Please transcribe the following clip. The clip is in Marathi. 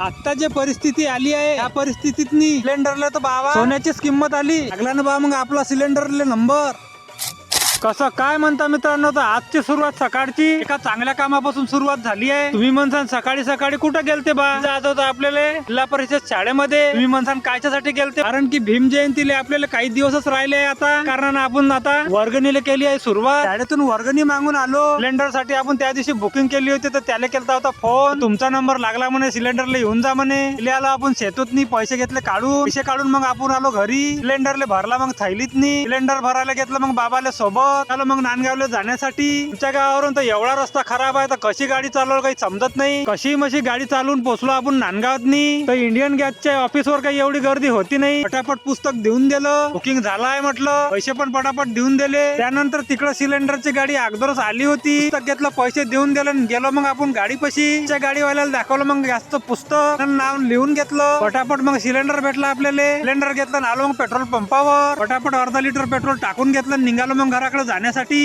आता जे परिस्थिती आली आहे या परिस्थितीत सिलेंडरला तर बाबा सोन्याचीच किंमत आली. लागला ना बा मग आपला सिलेंडरले नंबर. कसं काय म्हणता मित्रांनो, तर आजची सुरुवात सकाळची एका चांगल्या कामापासून सुरुवात झाली आहे. तुम्ही म्हणसान सकाळी सकाळी कुठं गेलते बा? जात होतं आपल्याला जिल्हा परिषद शाळेमध्ये. तुम्ही म्हणसान कायच्यासाठी गेलते? कारण की भीम जयंतीला आपल्याला काही दिवसच राहिले आता. कारण आपण आता वर्गणीला केली आहे सुरुवात. शाळेतून वर्गणी मागून आलो. सिलेंडर साठी आपण त्या दिवशी बुकिंग केली होती, तर त्याला केलता होता फोन. तुमचा नंबर लागला म्हणे, सिलेंडरला येऊन जा म्हणे. आलो आपण शेतूत पैसे घेतले काढून. पैसे काढून मग आपण आलो घरी. सिलेंडरले भरला मग थैलीत सिलेंडर भरायला घेतलं मग बाबाला सोबत. चलो मग नांदगावला जाण्यासाठी. तुमच्या गावावरून तर एवढा रस्ता खराब आहे, तर कशी गाडी चालवलं काही समजत नाही. कशी मशी गाडी चालवून पोहोचलो आपण नांदगावात. तर इंडियन गॅसच्या ऑफिसवर काही एवढी गर्दी होती नाही. पटापट पुस्तक देऊन दिलं, बुकिंग झालं आहे म्हटलं, पैसे पण पटापट देऊन दिले. त्यानंतर तिकडं सिलेंडरची गाडी अगोदरच आली होती. पुस्तक घेतलं, पैसे देऊन दिले, गेलो मग आपण गाडीपाशी. त्या गाडीवाल्याला दाखवलं मग गॅसचं पुस्तक, नाव लिहून घेतलं. पटापट मग सिलेंडर भेटला आपल्याला. सिलेंडर घेतलं, आलो मग पेट्रोल पंपावर. पटापट अर्धा लिटर पेट्रोल टाकून घेतलं, निघालो मग घराकडे जाण्यासाठी.